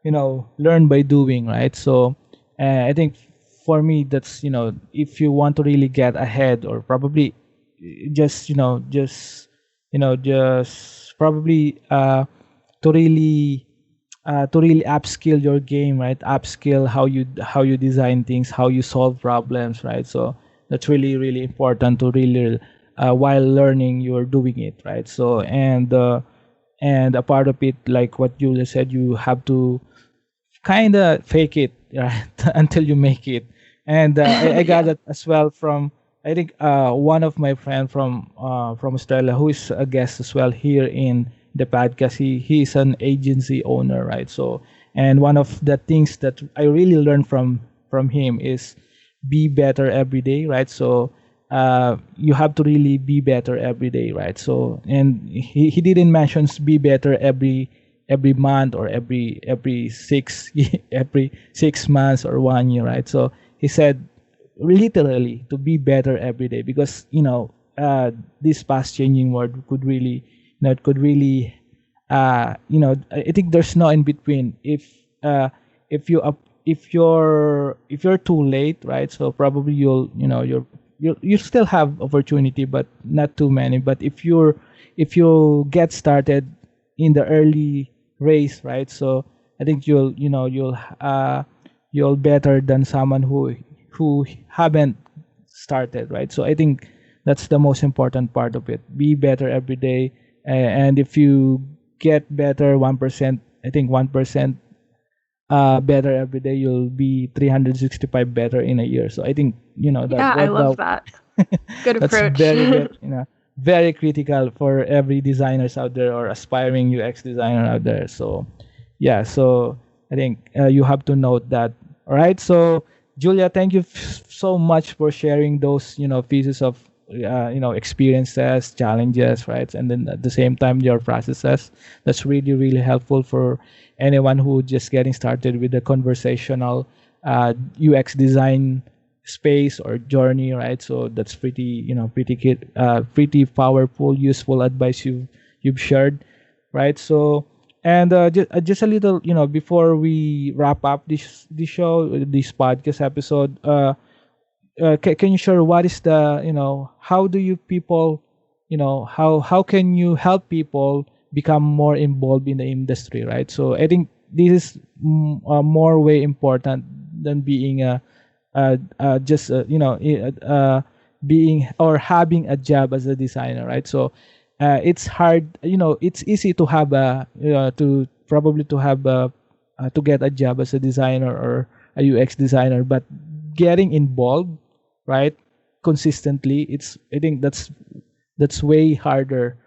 learn by doing, right? So I think for me, that's, if you want to really get ahead, or probably just probably to really upskill your game, right? Upskill how you design things, how you solve problems, right? So that's really, really important to really while learning you're doing it, right? So and a part of it, like what Julia said, you have to kind of fake it, right? Until you make it. And I got it as well from, I think, one of my friend from Australia, who is a guest as well here in the podcast. He's an agency owner, right? So, and one of the things that I really learned from him is be better every day, right? So you have to really be better every day, right? So, and he didn't mention be better every month or every 6 months or 1 year, right? So he said literally to be better every day, because this fast changing world could really I think there's no in between. If you're too late, right? So probably you still have opportunity, but not too many. But if you get started in the early race, right? So I think you'll better than someone who haven't started, right? So I think that's the most important part of it. Be better every day, and if you get better 1%, I think 1% better every day, you'll be 365 better in a year. So I think that. Yeah, I love that. Good that's approach. very very critical for every designers out there or aspiring UX designer out there. So yeah, so I think you have to note that. All right. So Julia, thank you so much for sharing those pieces of experiences, challenges, right? And then at the same time your processes. That's really, really helpful for anyone who just getting started with the conversational UX design space or journey, right? So that's pretty powerful, useful advice you've shared, right? So, and just a little, before we wrap up this podcast episode, can you share what is the, how do you people, how can you help people become more involved in the industry, right? So I think this is more way important than being being or having a job as a designer, right? So it's hard, it's easy to have to get a job as a designer or a UX designer, but getting involved, right, consistently, I think that's way harder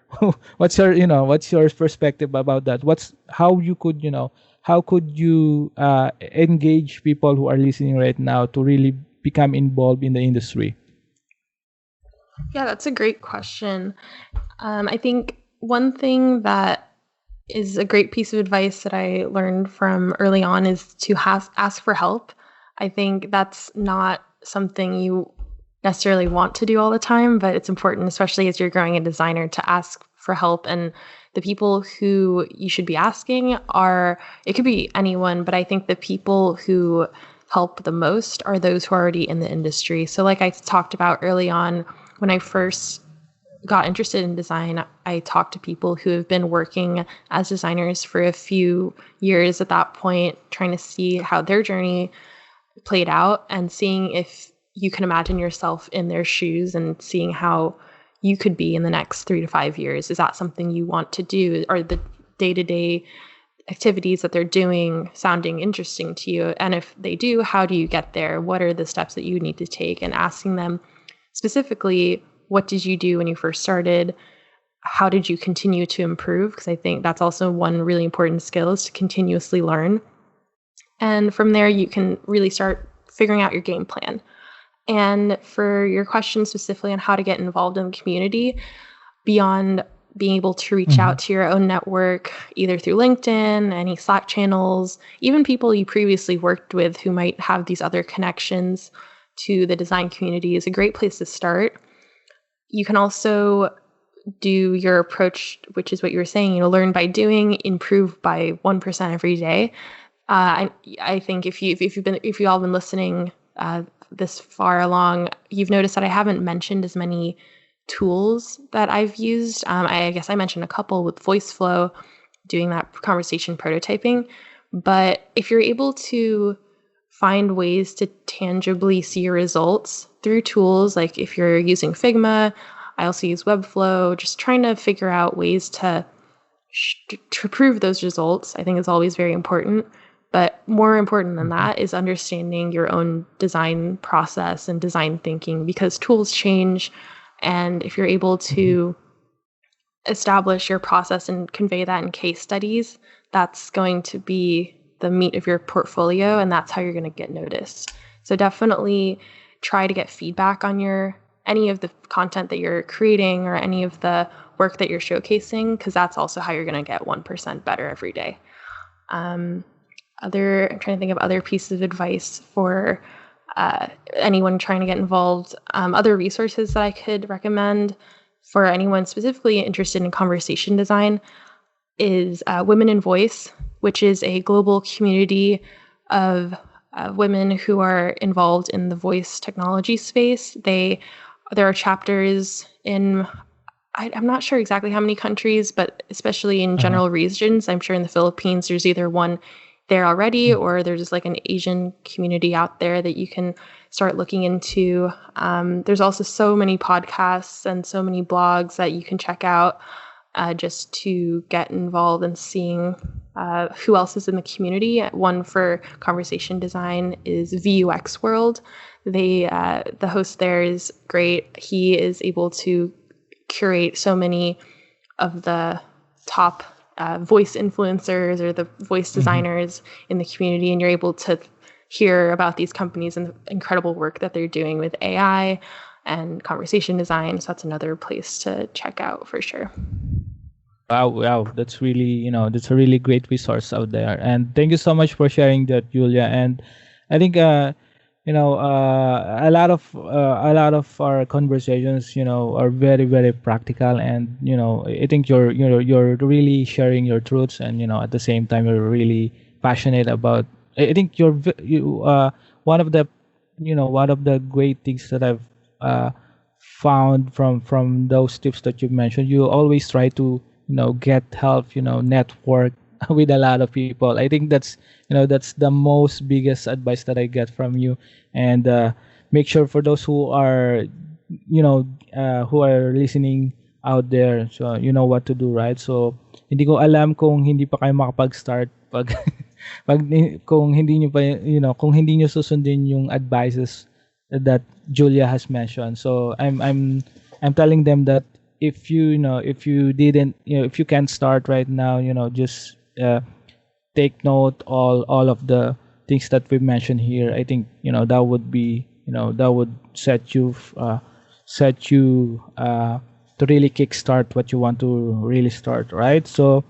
what's your perspective about that? How could you engage people who are listening right now to really become involved in the industry? Yeah, that's a great question. I think one thing that is a great piece of advice that I learned from early on is to ask for help. I think that's not something you necessarily want to do all the time, but it's important, especially as you're growing a designer, to ask for help. And the people who you should be asking it could be anyone, but I think the people who help the most are those who are already in the industry. So like I talked about early on, when I first got interested in design, I talked to people who have been working as designers for a few years at that point, trying to see how their journey played out and seeing if you can imagine yourself in their shoes and seeing how you could be in the next 3 to 5 years. Is that something you want to do? Are the day-to-day activities that they're doing sounding interesting to you? And if they do, how do you get there? What are the steps that you need to take? And asking them specifically, what did you do when you first started? How did you continue to improve? Because I think that's also one really important skill, is to continuously learn. And from there, you can really start figuring out your game plan. And for your question specifically on how to get involved in the community, beyond being able to reach out to your own network, either through LinkedIn, any Slack channels, even people you previously worked with who might have these other connections to the design community, is a great place to start. You can also do your approach, which is what you were saying, learn by doing, improve by 1% every day. I think if you all been listening this far along, you've noticed that I haven't mentioned as many tools that I've used. I guess I mentioned a couple with VoiceFlow, doing that conversation prototyping. But if you're able to find ways to tangibly see your results through tools, like if you're using Figma, I also use Webflow, just trying to figure out ways to prove those results, I think is always very important. But more important than that is understanding your own design process and design thinking, because tools change. And if you're able to establish your process and convey that in case studies, that's going to be the meat of your portfolio, and that's how you're going to get noticed. So definitely try to get feedback on any of the content that you're creating or any of the work that you're showcasing, because that's also how you're going to get 1% better every day. I'm trying to think of other pieces of advice for anyone trying to get involved. Other resources that I could recommend for anyone specifically interested in conversation design is Women in Voice, which is a global community of women who are involved in the voice technology space. There are chapters in, I'm not sure exactly how many countries, but especially in general regions. I'm sure in the Philippines, there's either one there already, or there's just like an Asian community out there that you can start looking into. There's also so many podcasts and so many blogs that you can check out just to get involved in seeing who else is in the community. One for conversation design is VUX World. The host there is great. He is able to curate so many of the top voice influencers or the voice designers in the community, and you're able to hear about these companies and the incredible work that they're doing with AI and conversation design. So that's another place to check out for sure. Wow, that's really, that's a really great resource out there. And thank you so much for sharing that, Julia. And I think, a lot of our conversations, are very, very practical. And, I think you're really sharing your truths, and, at the same time, you're really passionate about, I think one of the great things that I've found from those tips that you mentioned, you always try to get help, network with a lot of people. I think that's the most biggest advice that I get from you. And make sure, for those who are who are listening out there, so you know what to do, right? So hindi ko alam kung hindi pa kayo makapag-start pag kung hindi niyo pa kung hindi niyo susundin yung advices that Julia has mentioned. So I'm telling them that if if you didn't, if you can't start right now, just take note all of the things that we mentioned here. I think that would be, that would set you to really kickstart what you want to really start, right? So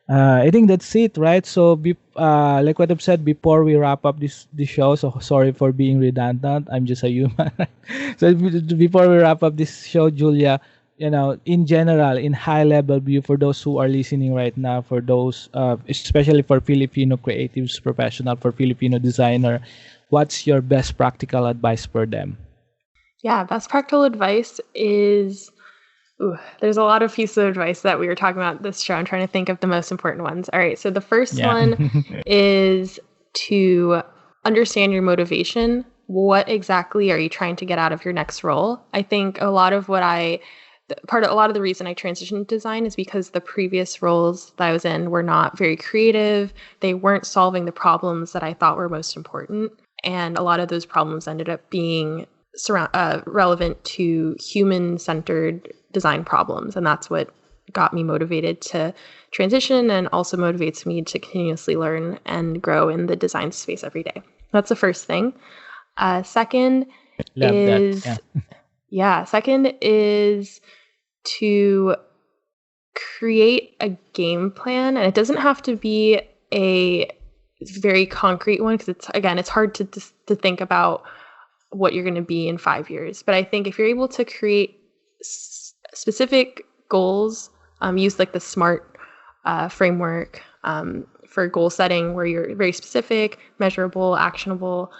I think that's it, right? So like what I've said before, we wrap up this show. So sorry for being redundant. I'm just a human. So before we wrap up this show, Julia, in general, in high level view, for those who are listening right now, for those, especially for Filipino creatives professional, for Filipino designer, what's your best practical advice for them? Yeah, best practical advice is, there's a lot of pieces of advice that we were talking about this show. I'm trying to think of the most important ones. All right, so the first one is to understand your motivation. What exactly are you trying to get out of your next role? I think a lot of the reason I transitioned to design is because the previous roles that I was in were not very creative. They weren't solving the problems that I thought were most important. And a lot of those problems ended up being relevant to human-centered design problems. And that's what got me motivated to transition, and also motivates me to continuously learn and grow in the design space every day. That's the first thing. Second is to create a game plan. And it doesn't have to be a very concrete one, because it's hard to think about what you're going to be in 5 years. But I think if you're able to create specific goals, use like the SMART framework for goal setting, where you're very specific, measurable, actionable,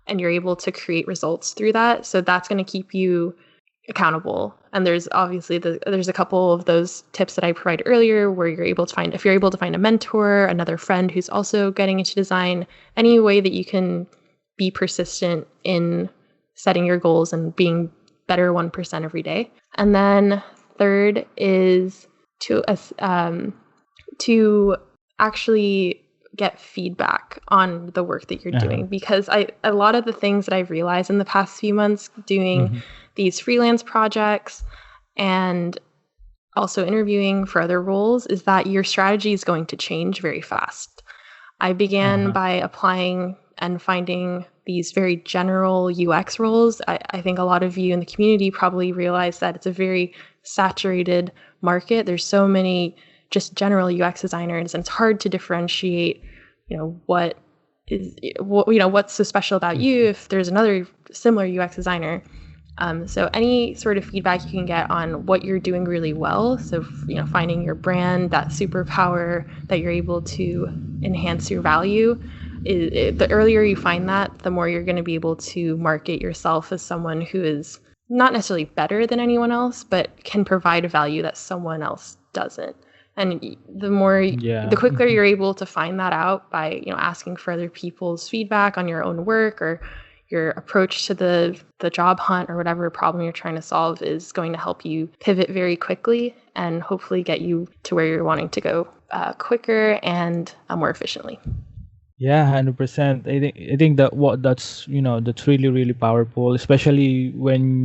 and you're able to create results through that. So that's going to keep you accountable. And there's obviously there's a couple of those tips that I provided earlier, where if you're able to find a mentor, another friend who's also getting into design, any way that you can be persistent in setting your goals and being better 1% every day. And then third is to actually get feedback on the work that you're doing, because a lot of the things that I've realized in the past few months doing these freelance projects and also interviewing for other roles is that your strategy is going to change very fast. I began by applying and finding these very general UX roles. I think a lot of you in the community probably realize that it's a very saturated market. There's so many just general UX designers, and it's hard to differentiate, what's so special about you if there's another similar UX designer. So any sort of feedback you can get on what you're doing really well. So, finding your brand, that superpower that you're able to enhance your value. The earlier you find that, the more you're going to be able to market yourself as someone who is not necessarily better than anyone else, but can provide a value that someone else doesn't. And the quicker you're able to find that out by, asking for other people's feedback on your own work or your approach to the job hunt or whatever problem you're trying to solve, is going to help you pivot very quickly and hopefully get you to where you're wanting to go quicker and more efficiently. Yeah, 100%. I think that's that's really really powerful, especially when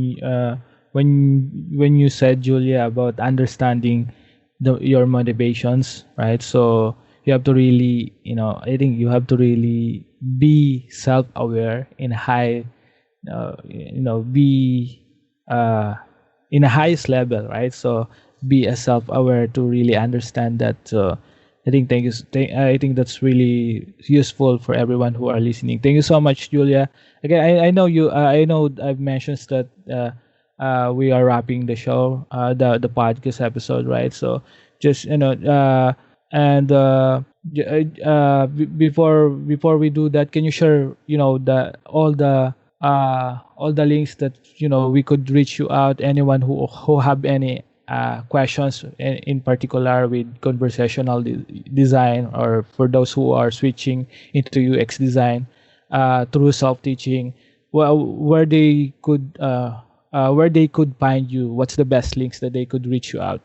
you said, Julia, about understanding your motivations, right? So you have to really, I think you have to really be self-aware in high, be in a highest level, right? So be as self-aware to really understand that. So I think I think that's really useful for everyone who are listening. Thank you so much, Julia. Again, I know you. I know I've mentioned that we are wrapping the show, the podcast episode, right? So just before we do that, can you share all the links that we could reach you out? Anyone who have any questions in particular with conversational design, or for those who are switching into UX design through self-teaching, where they could find you? What's the best links that they could reach you out?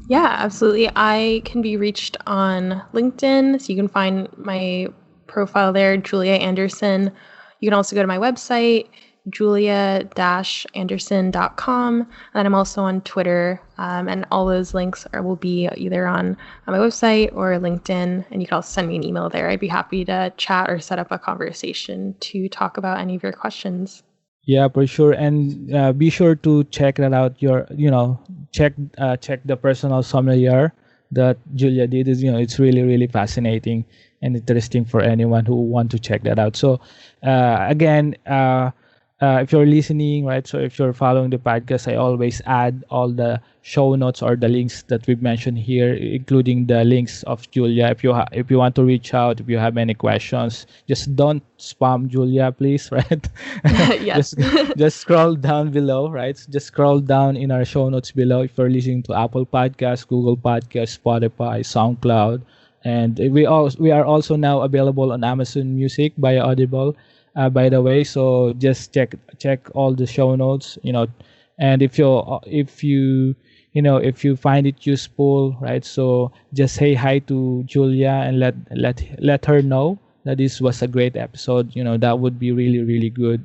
Yeah, absolutely. I can be reached on LinkedIn, so you can find my profile there, Julia Anderson. You can also go to my website, julia-anderson.com. And I'm also on Twitter, and all those links will be either on my website or LinkedIn, and you can also send me an email there. I'd be happy to chat or set up a conversation to talk about any of your questions. Yeah, for sure, and be sure to check that out. Check the personal sommelier that Julia did. It's really fascinating and interesting for anyone who want to check that out. So, again, if you're listening, right? So if you're following the podcast, I always add all the show notes or the links that we've mentioned here, including the links of Julia. If you want to reach out, if you have any questions, just don't spam Julia, please, right? Yes. just scroll down below, right? Just scroll down in our show notes below if you're listening to Apple Podcasts, Google Podcasts, Spotify, SoundCloud, and we are also now available on Amazon Music via Audible. By the way, so just check all the show notes, and if you find it useful, right? So just say hi to Julia and let her know that this was a great episode. That would be really good.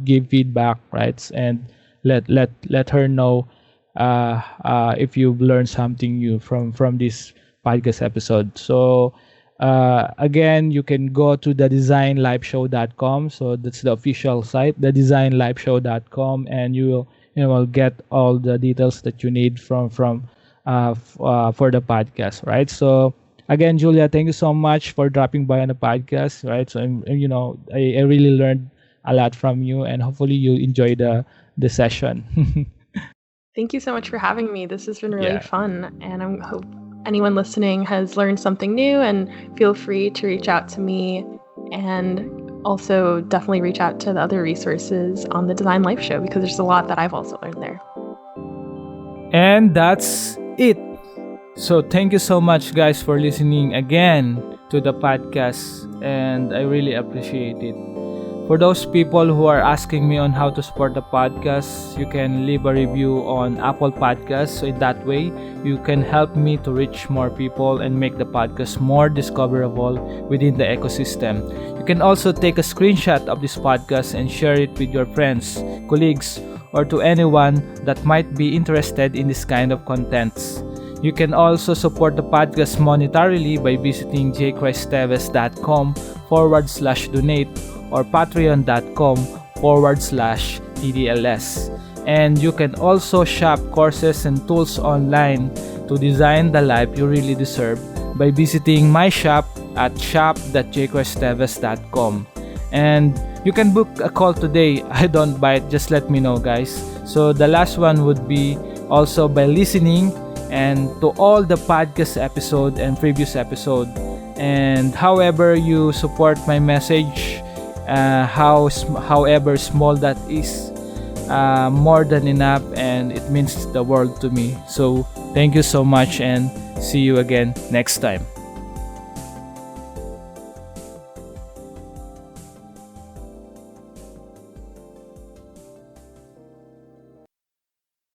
Give feedback, right? And let her know if you've learned something new from this podcast episode. So. Again, you can go to thedesignliveshow.com. So that's the official site, thedesignliveshow.com, and you will get all the details that you need for the podcast, right? So again, Julia, thank you so much for dropping by on the podcast, right? So I really learned a lot from you, and hopefully you enjoy the session. Thank you so much for having me. This has been really fun, and I hope anyone listening has learned something new, and feel free to reach out to me, and also definitely reach out to the other resources on the Design Life Show, because there's a lot that I've also learned there. And that's it. So thank you so much, guys, for listening again to the podcast, and I really appreciate it. For those people who are asking me on how to support the podcast, you can leave a review on Apple Podcasts. So in that way, you can help me to reach more people and make the podcast more discoverable within the ecosystem. You can also take a screenshot of this podcast and share it with your friends, colleagues, or to anyone that might be interested in this kind of contents. You can also support the podcast monetarily by visiting jchristteves.com/donate or patreon.com/TDLS. And you can also shop courses and tools online to design the life you really deserve by visiting my shop at shop.jchristteves.com. And you can book a call today. I don't bite, just let me know, guys. So the last one would be also by listening and to all the podcast episode and previous episode. And however you support my message, however small that is, more than enough, and it means the world to me. So thank you so much, and see you again next time.